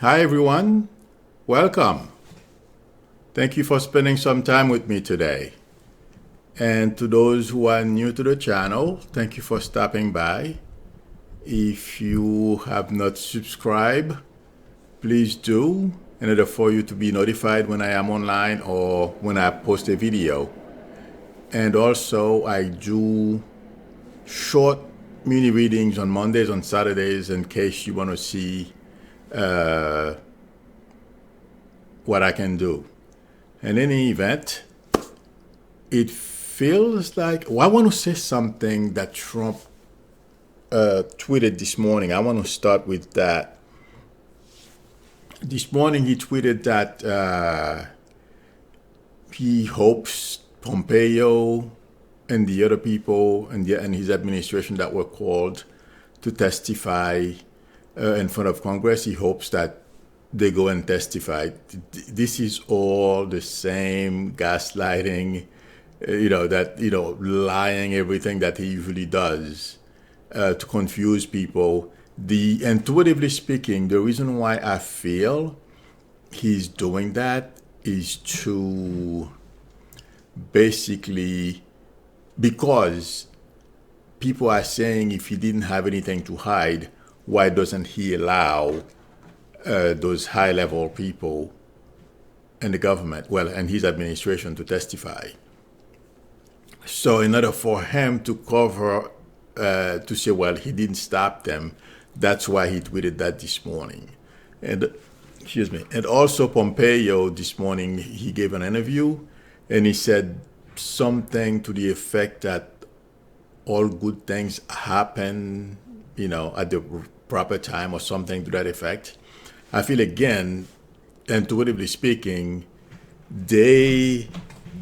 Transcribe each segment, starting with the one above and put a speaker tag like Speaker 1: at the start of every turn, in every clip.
Speaker 1: Hi everyone, welcome. Thank you for spending some time with me today. And to those who are new to the channel, thank you for stopping by. If you have not subscribed, please do in order for you to be notified when I am online or when I post a video. And also I do short mini readings on Mondays and Saturdays in case you want to see what I can do. In any event, it feels like, I want to say something that Trump tweeted this morning. I want to start with that. This morning he tweeted that he hopes Pompeo and the other people and his administration that were called to testify in front of Congress, he hopes that they go and testify. This is all the same gaslighting, lying, everything that he usually does to confuse people. Intuitively speaking, the reason why I feel he's doing that is to basically, because people are saying if he didn't have anything to hide, why doesn't he allow those high-level people in the government, and his administration to testify? So in order for him to cover, to say, well, he didn't stop them, that's why he tweeted that this morning. And also Pompeo this morning, he gave an interview and he said something to the effect that all good things happen, at the proper time or something to that effect. I feel, again, intuitively speaking, they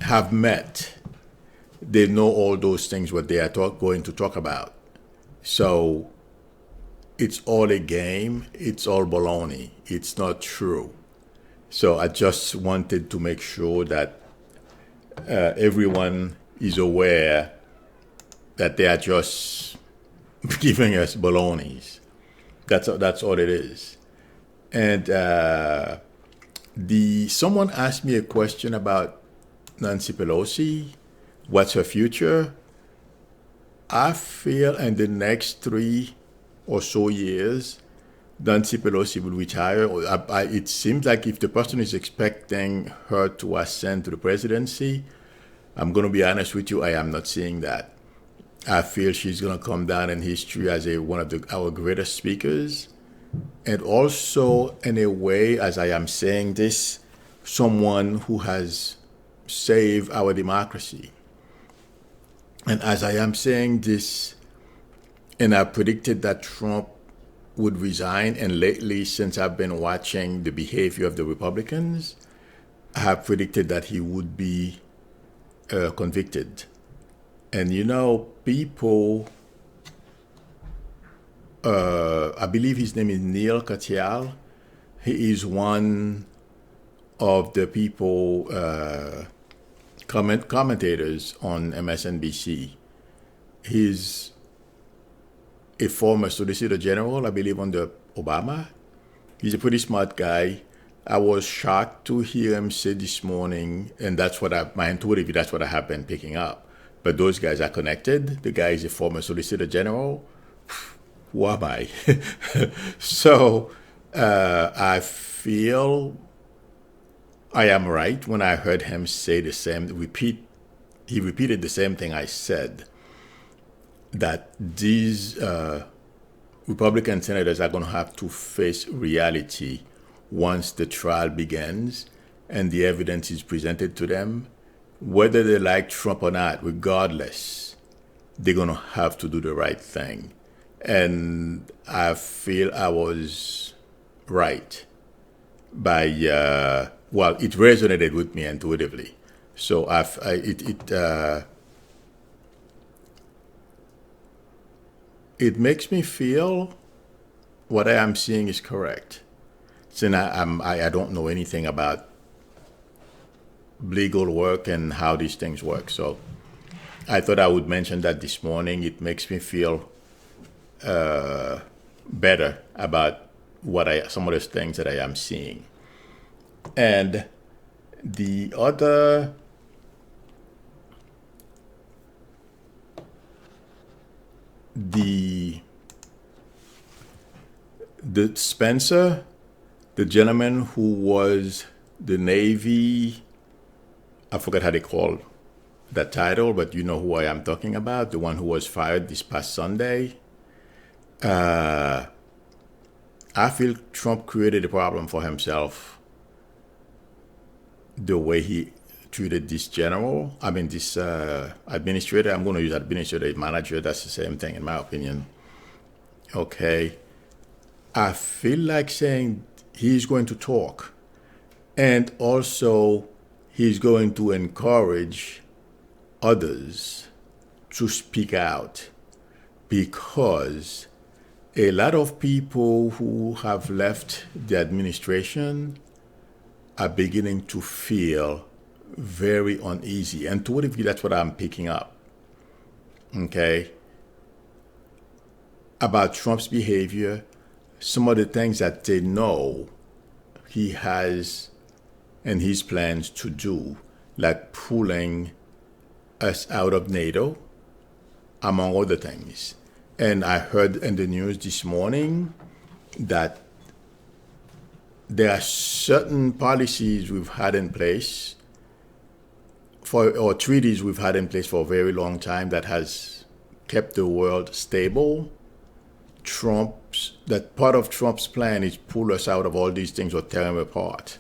Speaker 1: have met. They know all those things, what they are going to talk about. So it's all a game. It's all baloney. It's not true. So I just wanted to make sure that everyone is aware that they are just giving us balonies. That's all it is. And someone asked me a question about Nancy Pelosi. What's her future? I feel in the next 3 or so years, Nancy Pelosi will retire. It seems like if the person is expecting her to ascend to the presidency, I'm going to be honest with you, I am not seeing that. I feel she's going to come down in history as one of our greatest speakers. And also, in a way, as I am saying this, someone who has saved our democracy. And as I am saying this, and I predicted that Trump would resign, and lately, since I've been watching the behavior of the Republicans, I have predicted that he would be convicted. And people, I believe his name is Neil Katyal. He is one of the people, commentators on MSNBC. He's a former Solicitor General, I believe, under Obama. He's a pretty smart guy. I was shocked to hear him say this morning, and that's what that's what I have been picking up. But those guys are connected. The guy is a former Solicitor General. Who am I? So I feel I am right when I heard him say he repeated the same thing I said, that these Republican senators are going to have to face reality once the trial begins and the evidence is presented to them. Whether they like Trump or not, regardless, they're going to have to do the right thing. And I feel I was right by, it resonated with me intuitively. So it makes me feel what I am seeing is correct. Since I don't know anything about legal work and how these things work. So I thought I would mention that this morning. It makes me feel better about some of the things that I am seeing. And the other, the Spencer, the gentleman who was the Navy, I forgot how they call that title, but you know who I am talking about, the one who was fired this past Sunday. I feel Trump created a problem for himself the way he treated this general. I mean, this administrator. I'm going to use administrator, manager. That's the same thing in my opinion. Okay. I feel like saying he's going to talk. And also, he's going to encourage others to speak out, because a lot of people who have left the administration are beginning to feel very uneasy. And to what degree, that's what I'm picking up. Okay? About Trump's behavior, some of the things that they know he has and his plans to do, like pulling us out of NATO, among other things. And I heard in the news this morning that there are certain policies we've had in place or treaties we've had in place for a very long time that has kept the world stable. That part of Trump's plan is pull us out of all these things or tear them apart.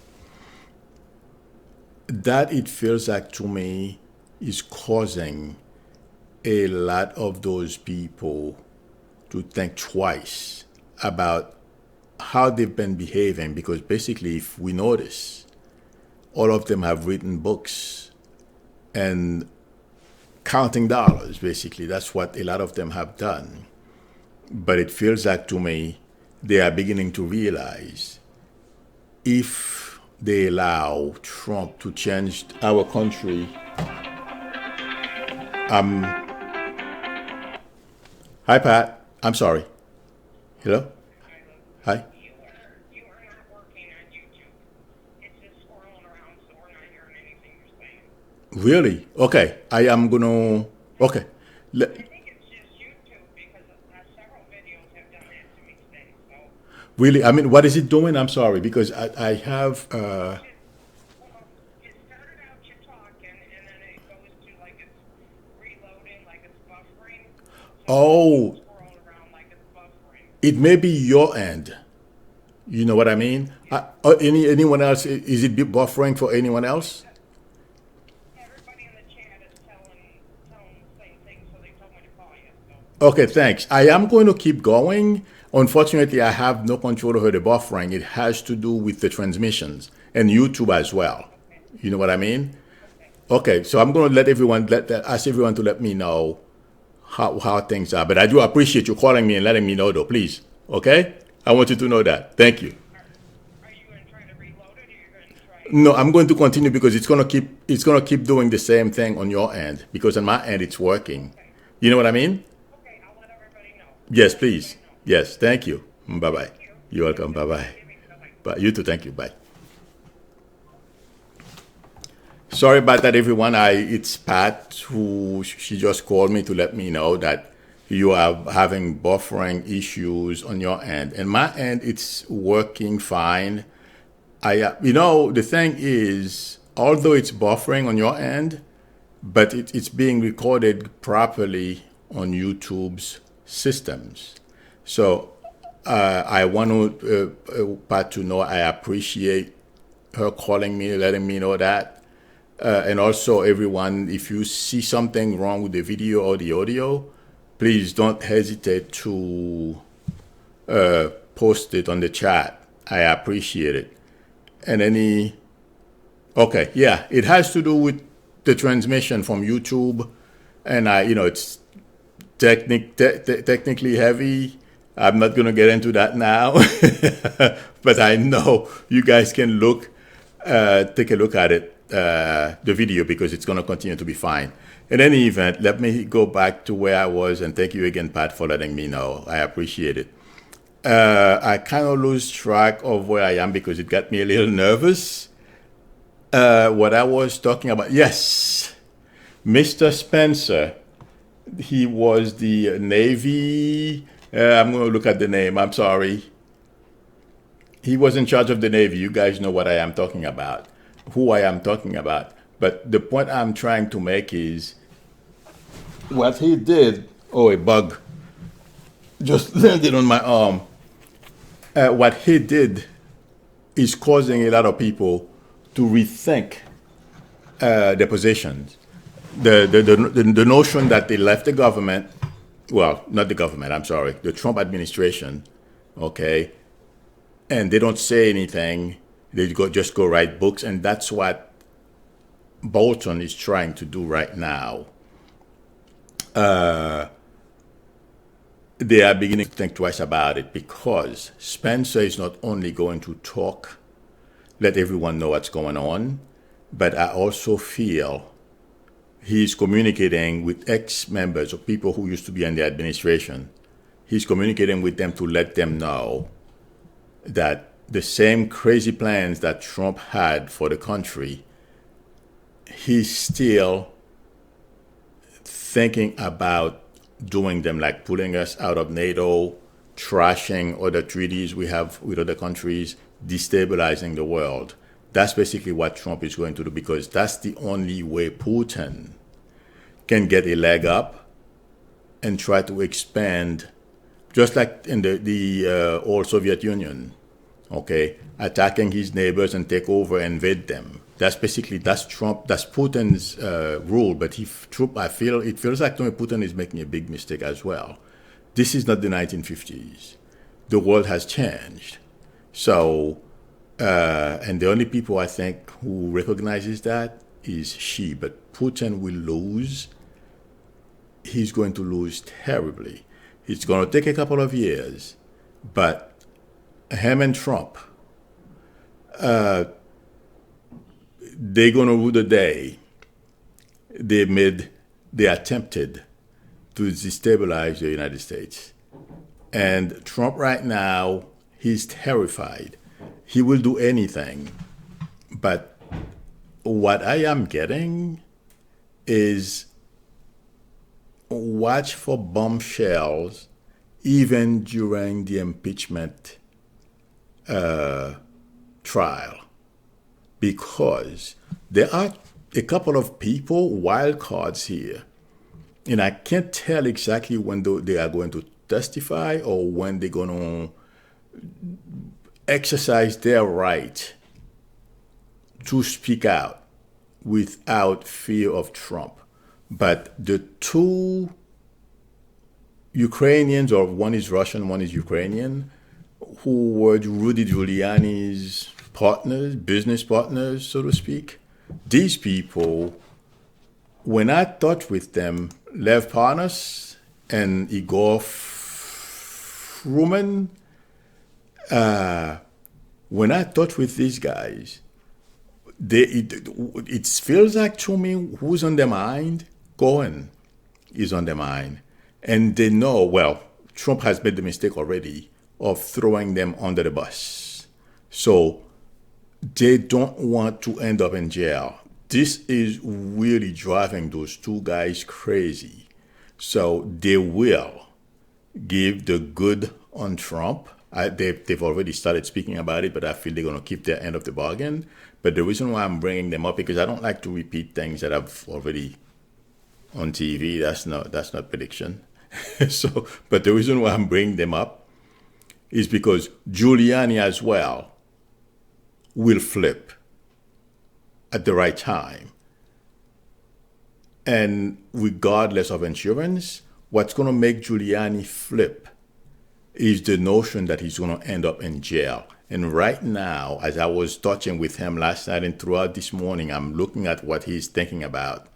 Speaker 1: That, it feels like to me, is causing a lot of those people to think twice about how they've been behaving, because basically, if we notice, all of them have written books and counting dollars, basically. That's what a lot of them have done. But it feels like to me, they are beginning to realize if they allow Trump to change our country. Hi, Pat. I'm sorry. Hello? Hi.
Speaker 2: You are not working on YouTube. It's just swirling around, so we're not hearing anything you're saying.
Speaker 1: Really? Okay. I am going to... Okay.
Speaker 2: I think it's just YouTube, because several videos have done that to me today. So
Speaker 1: Really? I mean, what is it doing? I'm sorry, because I have...
Speaker 2: well, it started out you talking, and then it goes to like it's reloading, like it's buffering. So
Speaker 1: Oh,
Speaker 2: it's swirling around like it's buffering.
Speaker 1: it may be your end. You know what I mean? Anyone else? Is it buffering for anyone else?
Speaker 2: Everybody in the chat is telling the same thing, so they told me to call you. So
Speaker 1: Okay, thanks. I am going to keep going. Unfortunately, I have no control over the buffering. It has to do with the transmissions and YouTube as well. You know what I mean? Okay, so I'm going to ask everyone to let me know how things are. But I do appreciate you calling me and letting me know, though. Please, okay? I want you to know that. Thank you.
Speaker 2: are you going to try to reload it, or you're going to try?
Speaker 1: No, I'm going to continue because it's going to keep doing the same thing on your end, because on my end it's working. You know what I mean?
Speaker 2: Okay, I'll let everybody know.
Speaker 1: Yes, please. Yes, thank you. Bye bye. You're welcome. Bye bye.
Speaker 2: Bye-bye.
Speaker 1: But you too. Thank you. Bye. Sorry about that, everyone. It's Pat who she just called me to let me know that you are having buffering issues on your end. And my end, it's working fine. The thing is, although it's buffering on your end, but it's being recorded properly on YouTube's systems. So I want Pat to know I appreciate her calling me, letting me know that. And also, everyone, if you see something wrong with the video or the audio, please don't hesitate to post it on the chat. I appreciate it. And okay, yeah, it has to do with the transmission from YouTube, and it's technically heavy. I'm not going to get into that now, but I know you guys can take a look at it, the video, because it's going to continue to be fine. In any event, let me go back to where I was, and thank you again, Pat, for letting me know. I appreciate it. I kind of lose track of where I am because it got me a little nervous. What I was talking about, yes, Mr. Spencer. He was the Navy. I'm going to look at the name. I'm sorry. He was in charge of the Navy. You guys know what I am talking about, who I am talking about. But the point I'm trying to make is what he did. Oh, a bug just landed on my arm. What he did is causing a lot of people to rethink their positions. The notion that they left the government, well, not the government, I'm sorry, the Trump administration, okay, and they don't say anything, just go write books, and that's what Bolton is trying to do right now. They are beginning to think twice about it because Spencer is not only going to talk, let everyone know what's going on, but I also feel he's communicating with ex-members or people who used to be in the administration. He's communicating with them to let them know that the same crazy plans that Trump had for the country, he's still thinking about doing them, like pulling us out of NATO, trashing other treaties we have with other countries, destabilizing the world. That's basically what Trump is going to do because that's the only way Putin can get a leg up and try to expand, just like in the old Soviet Union, okay, attacking his neighbors and take over and invade them. That's Trump, that's Putin's rule. But I feel it feels like Putin is making a big mistake as well. This is not the 1950s. The world has changed. So, and the only people I think who recognizes that is Xi. But Putin will lose. He's going to lose terribly. It's going to take a couple of years, but him and Trump, they're going to rule the day. They attempted to destabilize the United States. And Trump right now, he's terrified. He will do anything. But what I am getting is watch for bombshells even during the impeachment trial. Because there are a couple of people, wild cards here. And I can't tell exactly when they are going to testify or when they're going to exercise their right to speak out without fear of Trump. But the two Ukrainians, or one is Russian, one is Ukrainian, who were Rudy Giuliani's partners, business partners, so to speak, these people, when I talked with them, Lev Parnas and Igor Fruman, when I talked with these guys, it feels like to me who's on their mind? Cohen is on their mind. And they know, well, Trump has made the mistake already of throwing them under the bus. So they don't want to end up in jail. This is really driving those two guys crazy. So they will give the good on Trump. They've already started speaking about it, but I feel they're going to keep their end of the bargain. But the reason why I'm bringing them up, because I don't like to repeat things that I've already on TV. That's not prediction. But the reason why I'm bringing them up is because Giuliani as well will flip at the right time. And regardless of insurance, what's going to make Giuliani flip is the notion that he's going to end up in jail. And right now, as I was touching with him last night and throughout this morning, I'm looking at what he's thinking about.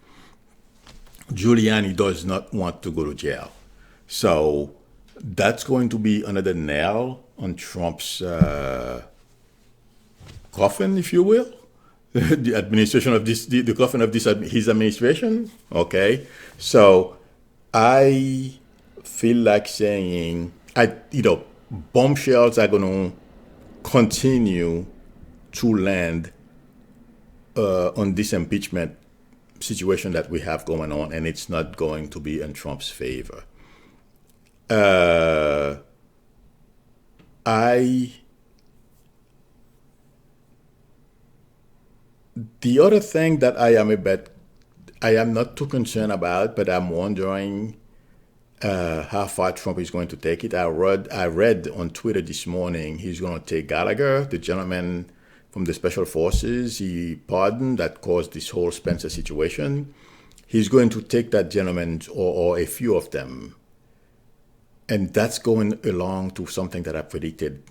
Speaker 1: Giuliani does not want to go to jail. So that's going to be another nail on Trump's coffin, if you will. The administration of the coffin of his administration. Okay. So I feel like saying, bombshells are going to continue to land on this impeachment situation that we have going on, and it's not going to be in Trump's favor. I The other thing that I am not too concerned about, but I'm wondering how far Trump is going to take it. I read on Twitter this morning he's going to take Gallagher, the gentleman from the special forces he pardoned that caused this whole Spencer situation. He's going to take that gentleman or a few of them, and that's going along to something that I predicted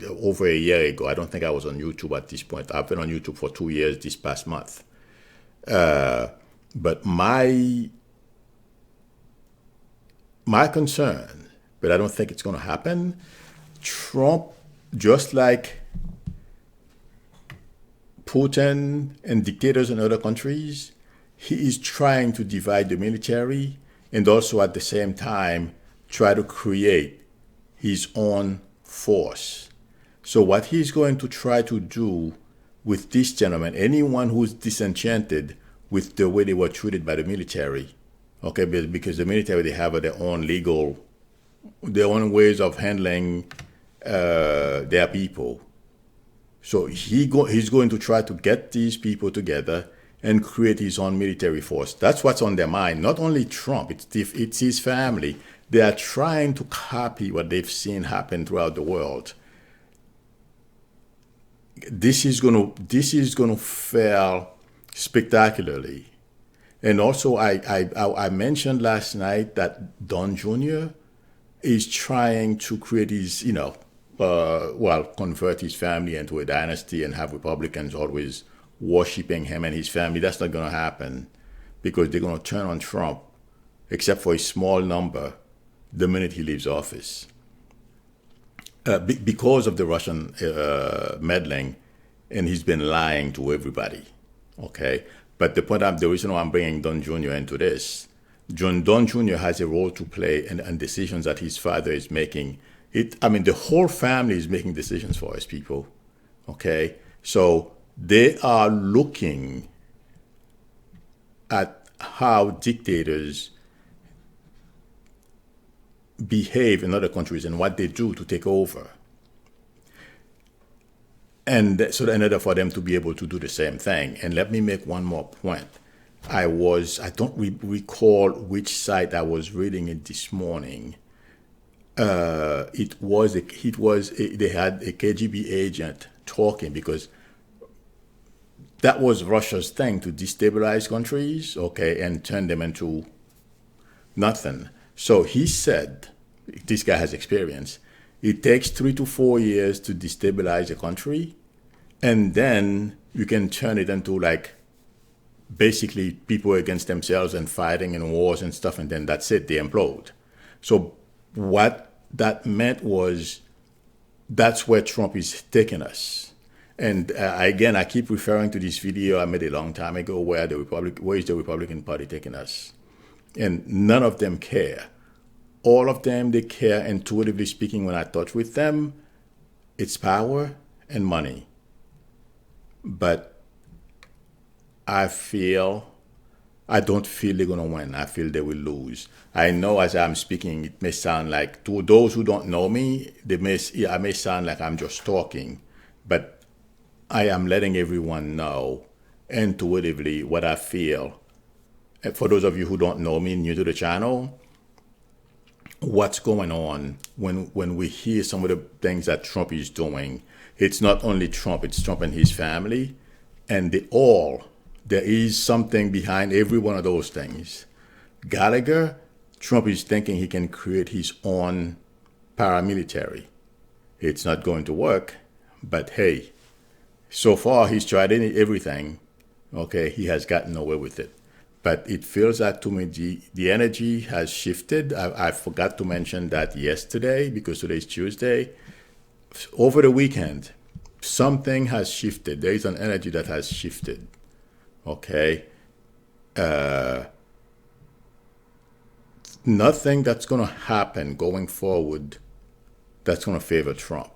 Speaker 1: over a year ago. I don't think I was on YouTube at this point. I've been on YouTube for 2 years this past month. But my concern, but I don't think it's going to happen. Trump, just like Putin and dictators in other countries, he is trying to divide the military and also at the same time try to create his own force. So what he's going to try to do with this gentleman, anyone who's disenchanted with the way they were treated by the military, okay, because the military, they have their own ways of handling their people. So he's going to try to get these people together and create his own military force. That's what's on their mind. Not only Trump, it's his family. They are trying to copy what they've seen happen throughout the world. This is gonna fail spectacularly. And also, I mentioned last night that Don Jr. is trying to create his, convert his family into a dynasty and have Republicans always worshiping him and his family. That's not going to happen because they're going to turn on Trump, except for a small number, the minute he leaves office. Because of the Russian meddling, and he's been lying to everybody. Okay, but the reason why I'm bringing Don Jr. into this, Don Jr. has a role to play in decisions that his father is making. The whole family is making decisions for his people. Okay, so they are looking at how dictators behave in other countries and what they do to take over. And so in order for them to be able to do the same thing. And let me make one more point. I don't recall which site I was reading it this morning. They had a KGB agent talking because that was Russia's thing, to destabilize countries, okay, and turn them into nothing. So he said, this guy has experience, it takes 3 to 4 years to destabilize a country, and then you can turn it into basically people against themselves and fighting in wars and stuff, and then that's it, they implode. So what that meant was that's where Trump is taking us. And again, I keep referring to this video I made a long time ago where is the Republican Party taking us? And none of them care. All of them, they care, intuitively speaking, when I touch with them, it's power and money. But I don't feel they're going to win. I feel they will lose. I know as I'm speaking, it may sound like, to those who don't know me, I may sound like I'm just talking, but I am letting everyone know intuitively what I feel. And for those of you who don't know me, new to the channel, what's going on when we hear some of the things that Trump is doing. It's not only Trump, it's Trump and his family, and there is something behind every one of those things. Gallagher, Trump is thinking he can create his own paramilitary. It's not going to work, but hey, so far he's tried everything. Okay, he has gotten away with it. But it feels like to me the energy has shifted. I forgot to mention that yesterday because today's Tuesday. Over the weekend, something has shifted. There is an energy that has shifted. Okay. nothing that's going to happen going forward that's going to favor Trump.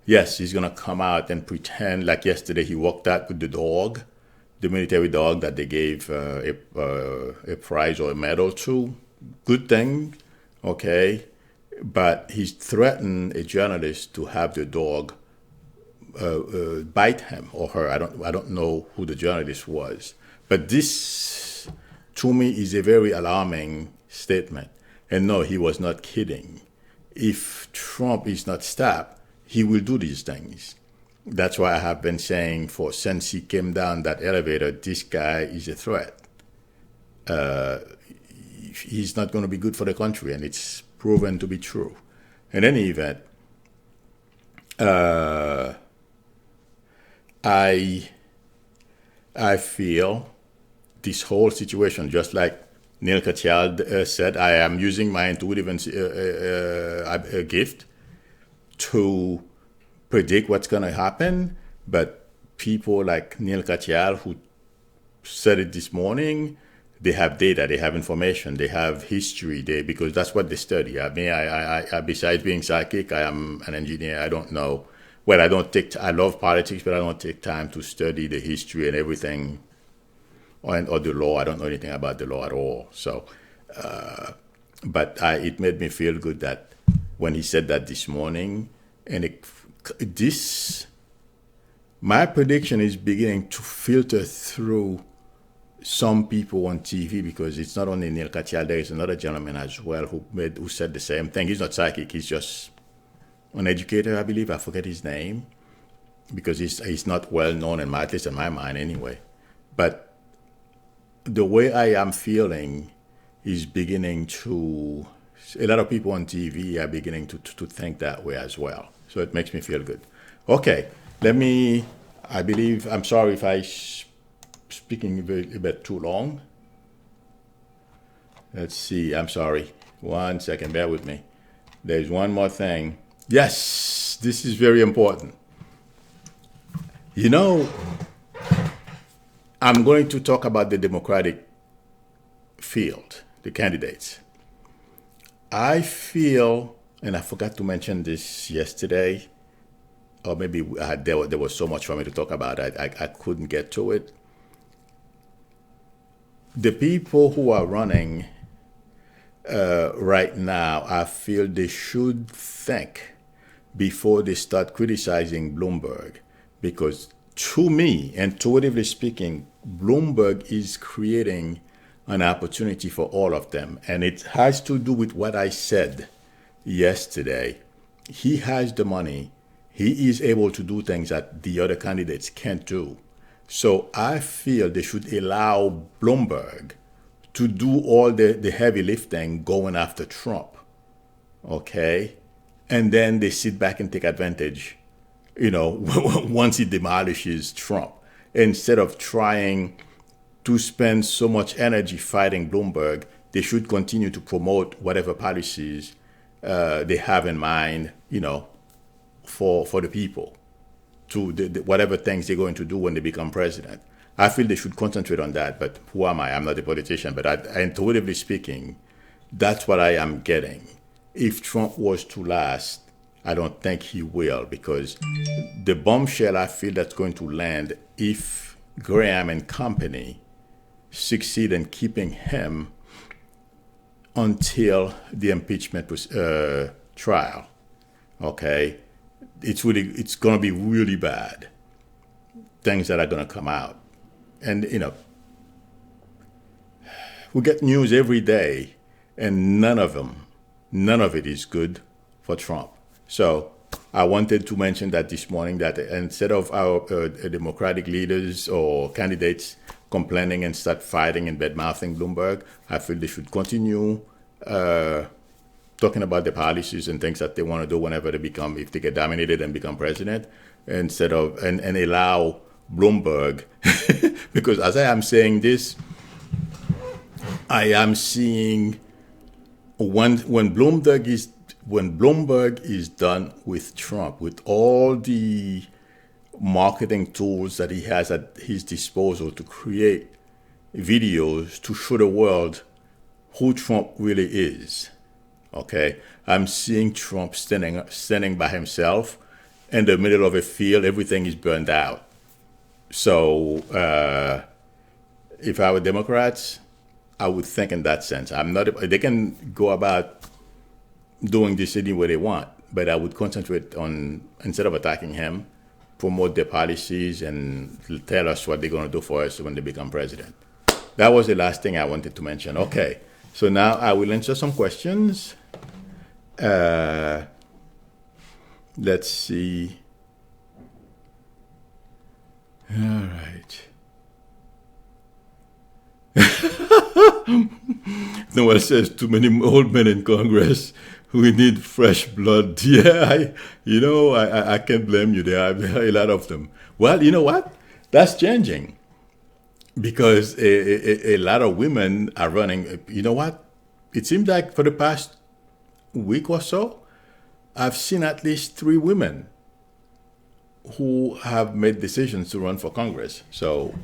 Speaker 1: Yes, he's going to come out and pretend like yesterday he walked out with the dog, the military dog that they gave a prize or a medal to. Good thing, okay, but he's threatened a journalist to have the dog bite him or her. I don't know who the journalist was, but this to me is a very alarming statement. And no, he was not kidding. If Trump is not stopped, he will do these things. That's why I have been saying since he came down that elevator, this guy is a threat. He's not going to be good for the country, and it's proven to be true. In any event, I feel this whole situation, just like Neil Katyal said, I am using my intuitive gift to predict what's going to happen. But people like Neil Katyal, who said it this morning, they have data, they have information, they have history, because that's what they study. I mean, I besides being psychic, I am an engineer. I don't know. Well, I love politics, but I don't take time to study the history and everything or the law. I don't know anything about the law at all. So, but it made me feel good that when he said that this morning, and my prediction is beginning to filter through some people on TV, because it's not only Neil Katyal, there is another gentleman as well who said the same thing. He's not psychic, he's just an educator, I believe. I forget his name, because he's not well known, at least in my mind anyway. But the way I am feeling is beginning a lot of people on TV are beginning to think that way as well. So it makes me feel good. Okay, I'm sorry if I speaking a bit too long. Let's see, I'm sorry. 1 second, bear with me. There's one more thing. Yes, this is very important. I'm going to talk about the Democratic field, the candidates. I feel, and I forgot to mention this yesterday, or maybe there was so much for me to talk about, I couldn't get to it. The people who are running right now, I feel they should think before they start criticizing Bloomberg, because to me, intuitively speaking, Bloomberg is creating an opportunity for all of them. And it has to do with what I said yesterday. He has the money. He is able to do things that the other candidates can't do. So I feel they should allow Bloomberg to do all the heavy lifting going after Trump. Okay? And then they sit back and take advantage, once he demolishes Trump, instead of trying to spend so much energy fighting Bloomberg. They should continue to promote whatever policies they have in mind, for the people, to whatever things they're going to do when they become president. I feel they should concentrate on that, but who am I? I'm not a politician, but intuitively speaking, that's what I am getting. If Trump was to last, I don't think he will, because the bombshell I feel that's going to land if Graham and company succeed in keeping him until the impeachment trial, okay, it's going to be really bad. Things that are going to come out. And, we get news every day, and none of it is good for Trump. So I wanted to mention that this morning, that instead of our Democratic leaders or candidates complaining and start fighting and bad-mouthing Bloomberg, I feel they should continue talking about the policies and things that they want to do whenever if they get dominated and become president, instead of, and allow Bloomberg, because as I am saying this, I am seeing when Bloomberg is done with Trump, with all the marketing tools that he has at his disposal to create videos to show the world who Trump really is. Okay, I'm seeing Trump standing by himself in the middle of a field. Everything is burned out. So if I were Democrats, I would think in that sense. I'm not. They can go about doing this any way they want, but I would concentrate on, instead of attacking him, promote their policies and tell us what they're going to do for us when they become president. That was the last thing I wanted to mention. Okay, so now I will answer some questions. Let's see. All right. Noel says too many old men in Congress. We need fresh blood. Yeah, I can't blame you. There are a lot of them. Well, you know what? That's changing because a lot of women are running. You know what? It seems like for the past week or so, I've seen at least 3 women who have made decisions to run for Congress. So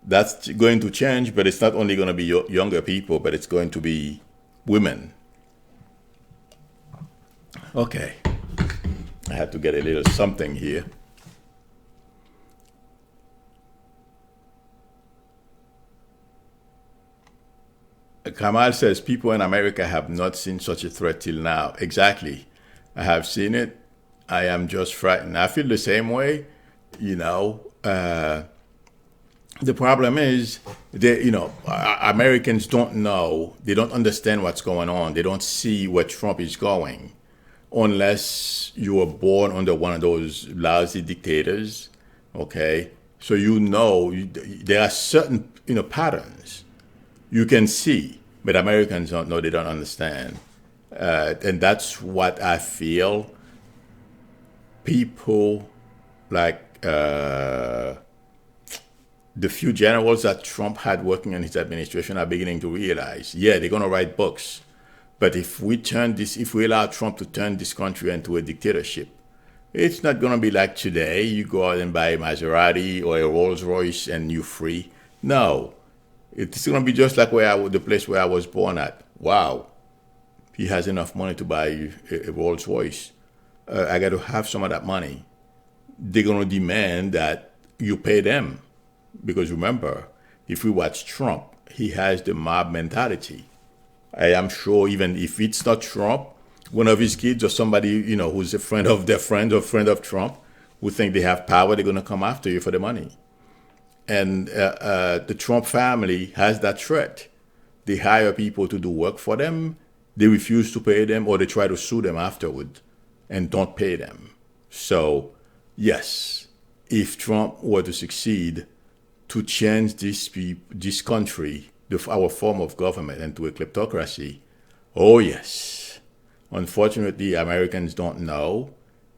Speaker 1: that's going to change, but it's not only going to be younger people, but it's going to be women. Okay. I have to get a little something here. Kamal says people in America have not seen such a threat till now. Exactly. I have seen it. I am just frightened. I feel the same way. The problem is, Americans don't know. They don't understand what's going on. They don't see where Trump is going, unless you were born under one of those lousy dictators. Okay, so there are certain patterns you can see, but Americans don't know. They don't understand, and that's what I feel. People like the few generals that Trump had working in his administration are beginning to realize, they're going to write books. But if we allow Trump to turn this country into a dictatorship, it's not going to be like today. You go out and buy a Maserati or a Rolls Royce and you're free. No, it's going to be just like the place where I was born at. Wow, he has enough money to buy a Rolls Royce. I got to have some of that money. They're going to demand that you pay them. Because remember, if we watch Trump, he has the mob mentality. I am sure even if it's not Trump, one of his kids or somebody, who's a friend of their friend or friend of Trump, who think they have power, they're going to come after you for the money. And the Trump family has that threat. They hire people to do work for them. They refuse to pay them, or they try to sue them afterward and don't pay them. So, yes, if Trump were to succeed to change this country, our form of government, into a kleptocracy, oh yes. Unfortunately, Americans don't know.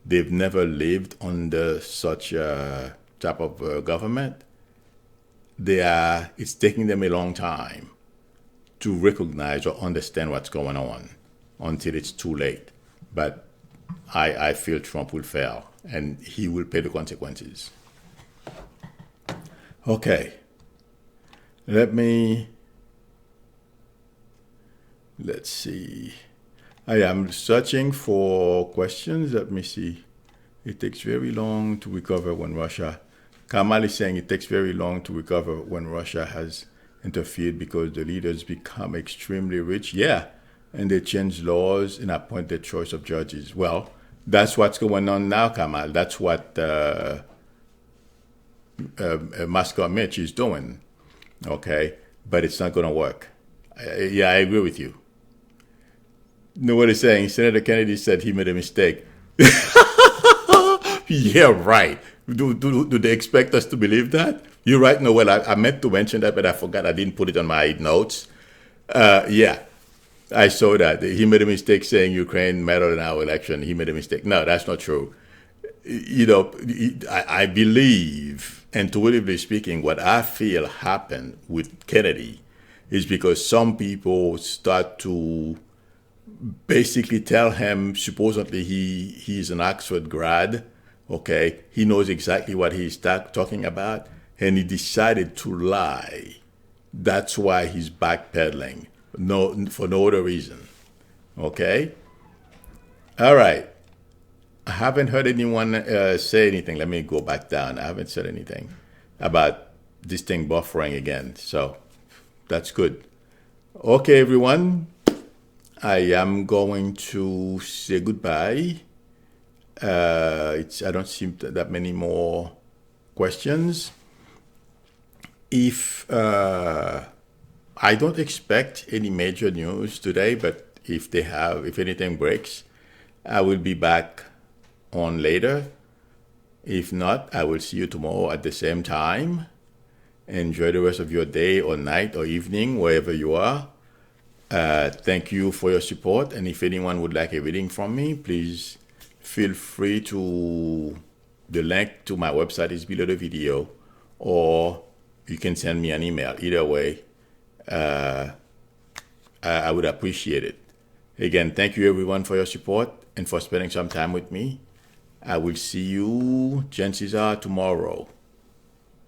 Speaker 1: They've never lived under such a type of government. It's taking them a long time to recognize or understand what's going on until it's too late. But I feel Trump will fail, and he will pay the consequences. Okay. Let's see. I am searching for questions. Let me see. It takes very long to recover when Russia... Kamal is saying it takes very long to recover when Russia has interfered because the leaders become extremely rich. Yeah, and they change laws and appoint their choice of judges. Well, that's what's going on now, Kamal. That's what Moscow Mitch is doing. Okay, but it's not going to work. I agree with you. Know what he's saying? Senator Kennedy said he made a mistake. Yeah, right. Do they expect us to believe that? You're right, Noel. I meant to mention that, but I forgot. I didn't put it on my notes. I saw that. He made a mistake saying Ukraine meddled in our election. He made a mistake. No, that's not true. I believe, intuitively speaking, what I feel happened with Kennedy is because some people start to basically tell him, supposedly he's an Oxford grad, okay? He knows exactly what he's talking about, and he decided to lie That's why he's backpedaling. No, for no other reason. Okay. All right. I haven't heard anyone say anything. Let me go back down. I haven't said anything about this thing buffering again. So that's good. Okay, everyone. I am going to say goodbye. I don't see that many more questions. If I don't expect any major news today, but if anything breaks, I will be back on later. If not, I will see you tomorrow at the same time. Enjoy the rest of your day or night or evening, wherever you are. Thank you for your support. And if anyone would like a reading from me, please feel free to. The link to my website is below the video, or you can send me an email. Either way, I would appreciate it. Again, thank you everyone for your support and for spending some time with me. I will see you, chances are, tomorrow.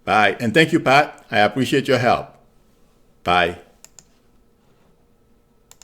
Speaker 1: Bye. And thank you, Pat. I appreciate your help. Bye.